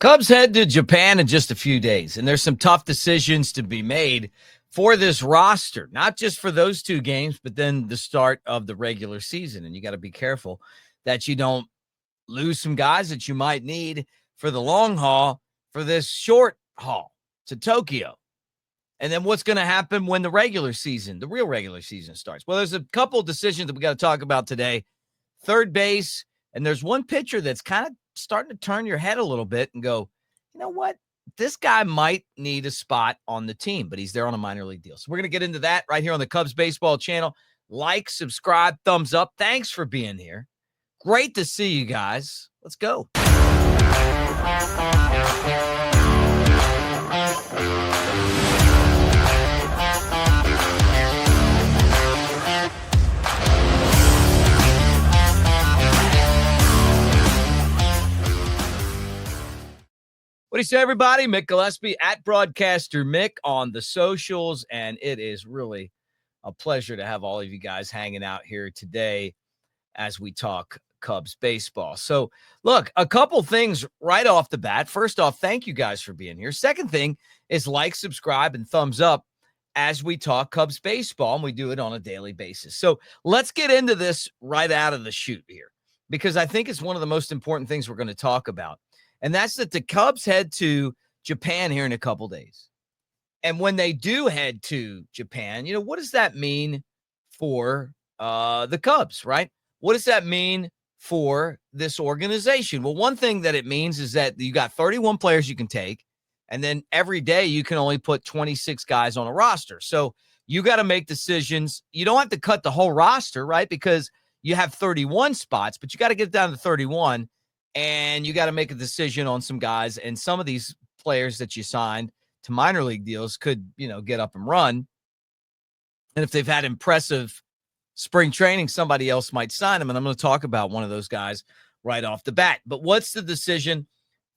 Cubs head to Japan in just a few days, and there's some tough decisions to be made for this roster, not just for those two games, but then the start of the regular season. And you got to be careful that you don't lose some guys that you might need for the long haul for this short haul to Tokyo. And then what's going to happen when the real regular season starts? Well, there's a couple decisions that we got to talk about today. Third base, and there's one pitcher that's kind of starting to turn your head a little bit and go, you know what? This guy might need a spot on the team, but he's there on a minor league deal. So we're going to get into that right here on the Cubs Baseball channel. Like, subscribe, thumbs up. Thanks for being here. Great to see you guys. Let's go. What do you say, everybody? Mick Gillespie at Broadcaster Mick on the socials, and it is really a pleasure to have all of you guys hanging out here today as we talk Cubs baseball. So, look, a couple things right off the bat. First off, thank you guys for being here. Second thing is like, subscribe, and thumbs up as we talk Cubs baseball, and we do it on a daily basis. So let's get into this right out of the chute here, because I think it's one of the most important things we're going to talk about. And that's that the Cubs head to Japan here in a couple days. And when they do head to Japan, you know, what does that mean for the Cubs, right? What does that mean for this organization? Well, one thing that it means is that you got 31 players you can take, and then every day you can only put 26 guys on a roster. So you got to make decisions. You don't have to cut the whole roster, right? Because you have 31 spots, but you got to get down to 31. And you got to make a decision on some guys, and some of these players that you signed to minor league deals could, get up and run. And if they've had impressive spring training, somebody else might sign them. And I'm going to talk about one of those guys right off the bat. But what's the decision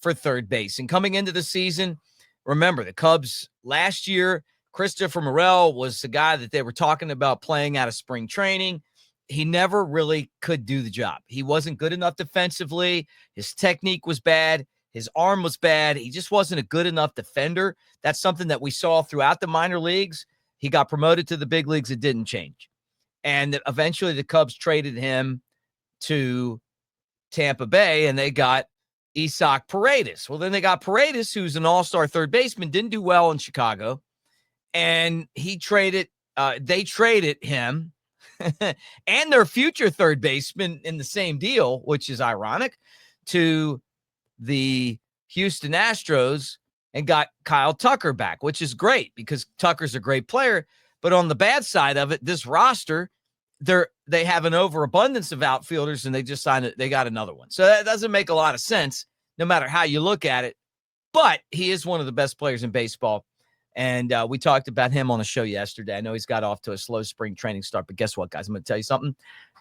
for third base? And coming into the season, remember the Cubs last year, Christopher Morel was the guy that they were talking about playing out of spring training. He never really could do the job. He wasn't good enough defensively. His technique was bad. His arm was bad. He just wasn't a good enough defender. That's something that we saw throughout the minor leagues. He got promoted to the big leagues. It didn't change. And eventually the Cubs traded him to Tampa Bay, and they got Isaac Paredes. Well, then they got Paredes, who's an all-star third baseman, didn't do well in Chicago. And they traded him and their future third baseman in the same deal, which is ironic, to the Houston Astros, and got Kyle Tucker back, which is great because Tucker's a great player. But on the bad side of it, this roster, they have an overabundance of outfielders, and they just signed it. They got another one. So that doesn't make a lot of sense, no matter how you look at it. But he is one of the best players in baseball. And we talked about him on the show yesterday. I know he's got off to a slow spring training start, but guess what, guys? I'm going to tell you something.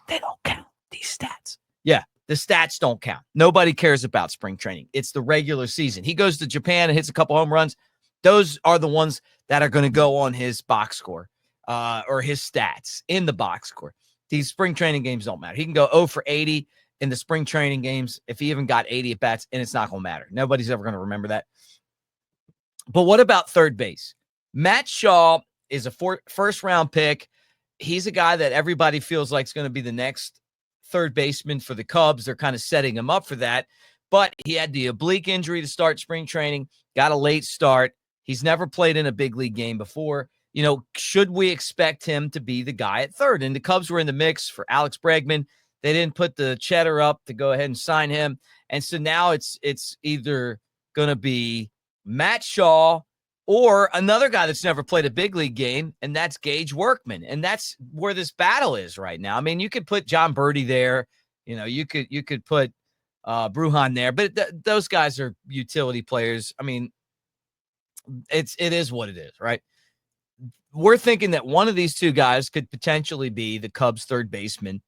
They don't count these stats. Yeah, the stats don't count. Nobody cares about spring training. It's the regular season. He goes to Japan and hits a couple home runs. Those are the ones that are going to go on his box score or his stats in the box score. These spring training games don't matter. He can go 0 for 80 in the spring training games if he even got 80 at bats, and it's not going to matter. Nobody's ever going to remember that. But what about third base? Matt Shaw is a first-round pick. He's a guy that everybody feels like is going to be the next third baseman for the Cubs. They're kind of setting him up for that. But he had the oblique injury to start spring training, got a late start. He's never played in a big league game before. Should we expect him to be the guy at third? And the Cubs were in the mix for Alex Bregman. They didn't put the cheddar up to go ahead and sign him. And so now it's either going to be Matt Shaw or another guy that's never played a big league game, and that's Gage Workman. And that's where this battle is right now. I mean, you could put John Birdie there. You could put Brujan there, but those guys are utility players. I mean, it is what it is, right? We're thinking that one of these two guys could potentially be the Cubs third baseman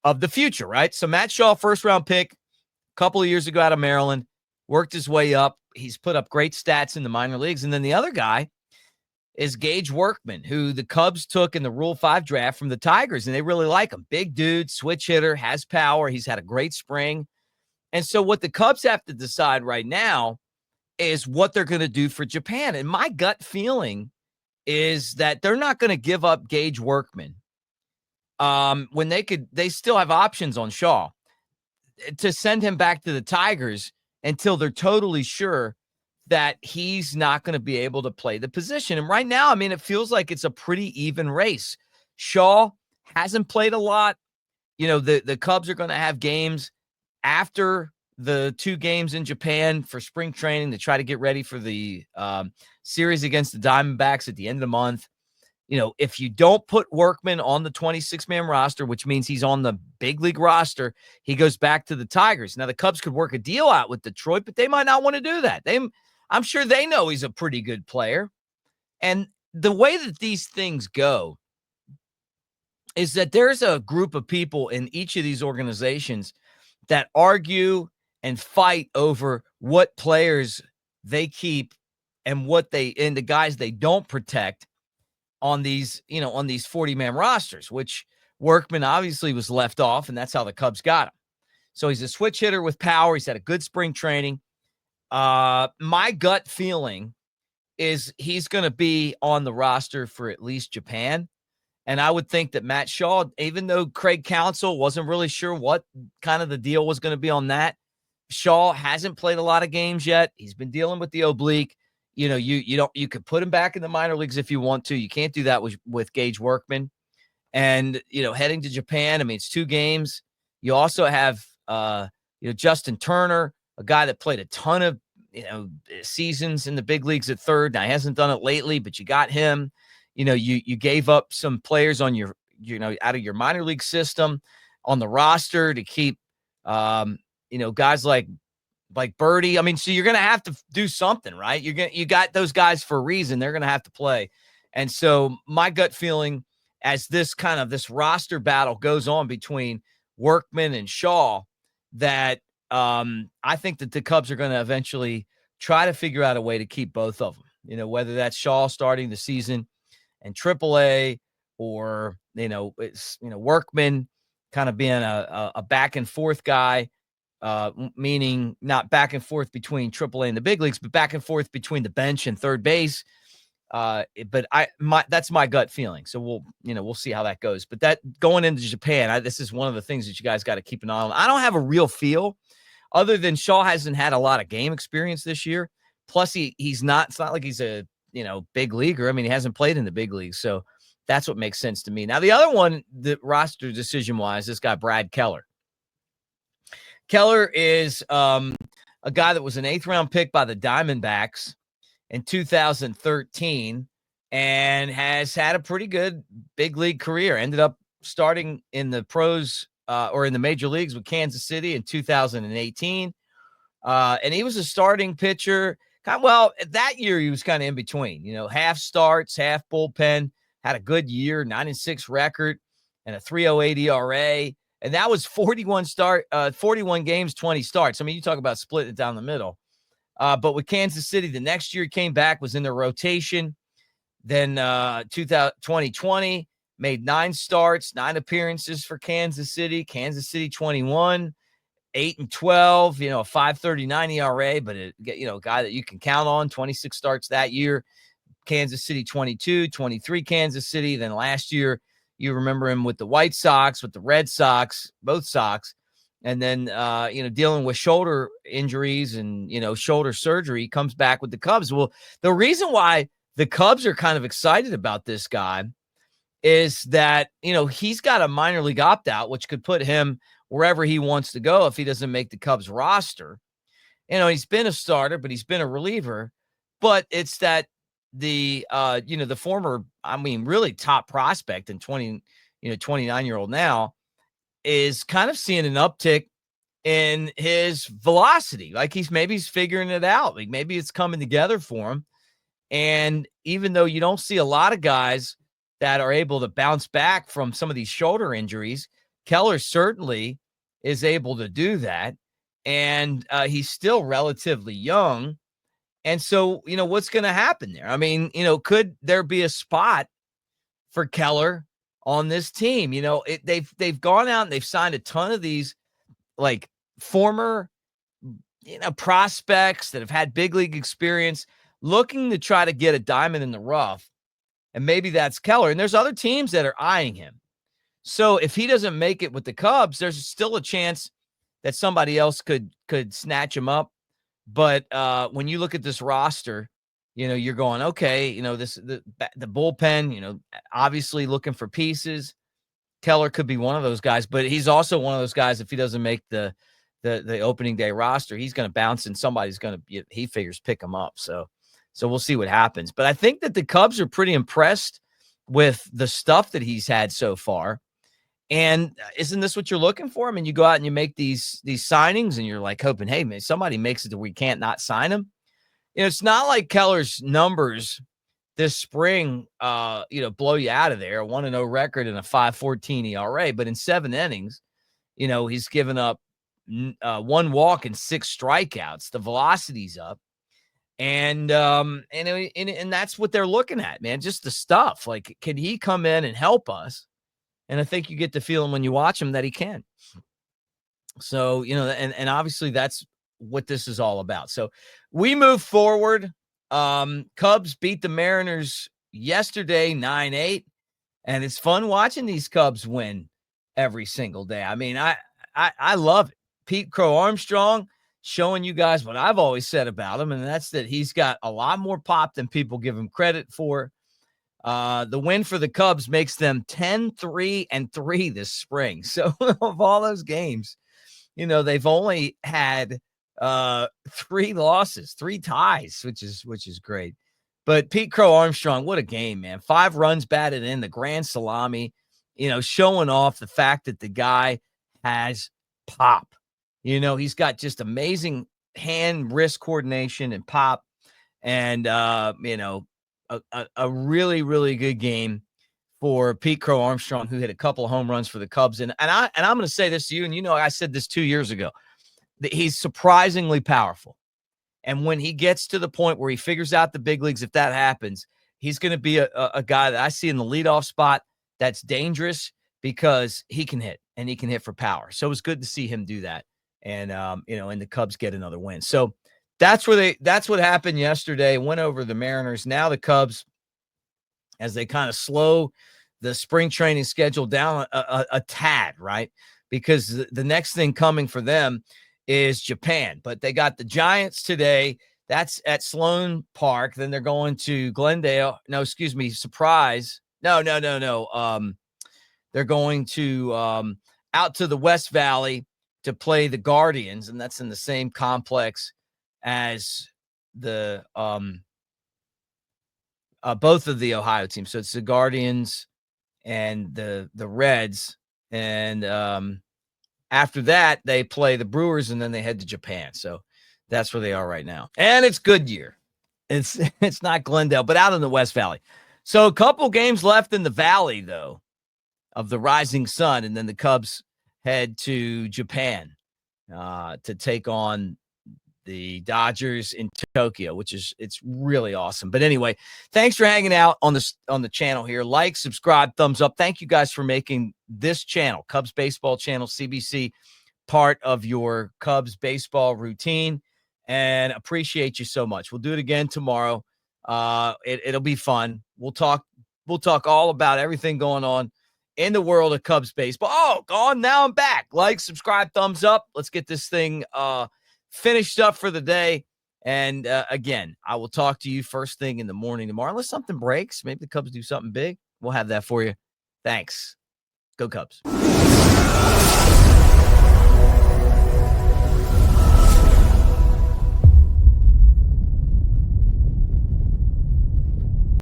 of the future, right? So Matt Shaw, first round pick, a couple of years ago out of Maryland, worked his way up. He's put up great stats in the minor leagues. And then the other guy is Gage Workman, who the Cubs took in the Rule 5 draft from the Tigers, and they really like him. Big dude, switch hitter, has power. He's had a great spring. And so what the Cubs have to decide right now is what they're going to do for Japan. And my gut feeling is that they're not going to give up Gage Workman. When they still have options on Shaw to send him back to the Tigers until they're totally sure that he's not going to be able to play the position. And right now, I mean, it feels like it's a pretty even race. Shaw hasn't played a lot. The Cubs are going to have games after the 2 games in Japan for spring training to try to get ready for the series against the Diamondbacks at the end of the month. If you don't put Workman on the 26-man roster, which means he's on the big league roster, he goes back to the Tigers. Now, the Cubs could work a deal out with Detroit, but they might not want to do that. I'm sure they know he's a pretty good player. And the way that these things go is that there's a group of people in each of these organizations that argue and fight over what players they keep and the guys they don't protect on these 40-man rosters, which Workman obviously was left off, and that's how the Cubs got him. So he's a switch hitter with power. He's had a good spring training. My gut feeling is he's going to be on the roster for at least Japan. And I would think that Matt Shaw, even though Craig Counsell wasn't really sure what kind of the deal was going to be on that, Shaw hasn't played a lot of games yet. He's been dealing with the oblique. You could put him back in the minor leagues if you want to. You can't do that with Gage Workman. And, heading to Japan, I mean, it's 2 games. You also have, Justin Turner, a guy that played a ton of, seasons in the big leagues at third. Now, he hasn't done it lately, but you got him. You gave up some players on your, out of your minor league system on the roster to keep, guys like Birdie. I mean, so you're going to have to do something, right? You got those guys for a reason. They're going to have to play. And so my gut feeling as this roster battle goes on between Workman and Shaw, that I think that the Cubs are going to eventually try to figure out a way to keep both of them, whether that's Shaw starting the season in AAA or, Workman kind of being a back and forth guy. Meaning not back and forth between AAA and the big leagues, but back and forth between the bench and third base. But that's my gut feeling. So we'll see how that goes. But that going into Japan, this is one of the things that you guys got to keep an eye on. I don't have a real feel other than Shaw hasn't had a lot of game experience this year. Plus it's not like he's a, big leaguer. I mean, he hasn't played in the big leagues. So that's what makes sense to me. Now, the other one, the roster decision wise, this guy, Brad Keller. Keller is a guy that was an 8th round pick by the Diamondbacks in 2013 and has had a pretty good big league career. Ended up starting in the pros or in the major leagues with Kansas City in 2018. And he was a starting pitcher. That year he was kind of in between, half starts, half bullpen, had a good year, 9-6 record and a 3.08 ERA. And that was 41 games, 20 starts. I mean, you talk about splitting it down the middle. But with Kansas City, the next year he came back, was in their rotation. Then 2020, made 9 starts, 9 appearances for Kansas City. Kansas City 21, 8-12, a 5.39 ERA, but a guy that you can count on. 26 starts that year. Kansas City 22, 23 Kansas City. Then last year, you remember him with the White Sox, with the Red Sox, both Sox. And then, dealing with shoulder injuries and, shoulder surgery, he comes back with the Cubs. Well, the reason why the Cubs are kind of excited about this guy is that, he's got a minor league opt-out, which could put him wherever he wants to go if he doesn't make the Cubs roster. He's been a starter, but he's been a reliever. But it's that the former, really top prospect and 29-year-old now is kind of seeing an uptick in his velocity. Like he's figuring it out. Like maybe it's coming together for him. And even though you don't see a lot of guys that are able to bounce back from some of these shoulder injuries, Keller certainly is able to do that. And he's still relatively young. And so, what's going to happen there? I mean, could there be a spot for Keller on this team? They've gone out and they've signed a ton of these like former prospects that have had big league experience looking to try to get a diamond in the rough. And maybe that's Keller. And there's other teams that are eyeing him. So if he doesn't make it with the Cubs, there's still a chance that somebody else could snatch him up. But when you look at this roster, you're going, okay, the bullpen, obviously looking for pieces. Keller could be one of those guys, but he's also one of those guys, if he doesn't make the opening day roster, he's going to bounce and somebody's going to, he figures, pick him up. So we'll see what happens. But I think that the Cubs are pretty impressed with the stuff that he's had so far. And isn't this what you're looking for? I mean, you go out and you make these signings and you're like hoping, hey, man, somebody makes it that we can't not sign him. It's not like Keller's numbers this spring, blow you out of there. A 1-0 record and a 5.14 ERA. But in 7 innings, he's given up 1 walk and 6 strikeouts. The velocity's up. And that's what they're looking at, man. Just the stuff. Like, can he come in and help us? And I think you get the feeling when you watch him that he can. So, and obviously that's what this is all about. So we move forward. Cubs beat the Mariners yesterday, 9-8. And it's fun watching these Cubs win every single day. I mean, I love it. Pete Crow Armstrong showing you guys what I've always said about him, and that's that he's got a lot more pop than people give him credit for. The win for the Cubs makes them 10-3-3 this spring. So of all those games, they've only had 3 losses, 3 ties, which is great. But Pete Crow Armstrong, what a game, man. 5 runs batted in, the grand salami, showing off the fact that the guy has pop. He's got just amazing hand-wrist coordination and pop. And, a really, really good game for Pete Crow Armstrong, who hit a couple of home runs for the Cubs. And I'm going to say this to you, and I said this 2 years ago, that he's surprisingly powerful. And when he gets to the point where he figures out the big leagues, if that happens, he's going to be a guy that I see in the leadoff spot that's dangerous because he can hit, and he can hit for power. So it was good to see him do that. And, and the Cubs get another win. So that's what happened yesterday. Went over the Mariners. Now the Cubs, as they kind of slow the spring training schedule down a tad, right? Because the next thing coming for them is Japan. But they got the Giants today. That's at Sloan Park. Then they're going to Glendale. No, excuse me, Surprise. No. They're going to out to the West Valley to play the Guardians, and that's in the same complex as the both of the Ohio teams. So it's the Guardians and the Reds. And after that, they play the Brewers, and then they head to Japan. So that's where they are right now. And it's Goodyear. It's not Glendale, but out in the West Valley. So a couple games left in the Valley, though, of the rising sun. And then the Cubs head to Japan to take on the Dodgers in Tokyo, it's really awesome. But anyway, thanks for hanging out on the channel here. Like, subscribe, thumbs up. Thank you guys for making this channel, Cubs Baseball Channel, CBC, part of your Cubs baseball routine, and appreciate you so much. We'll do it again tomorrow. It'll be fun. We'll talk all about everything going on in the world of Cubs baseball. Oh, gone. Now I'm back. Like, subscribe, thumbs up. Let's get this thing finished up for the day. And again, I will talk to you first thing in the morning tomorrow. Unless something breaks, maybe the Cubs do something big. We'll have that for you. Thanks. Go Cubs.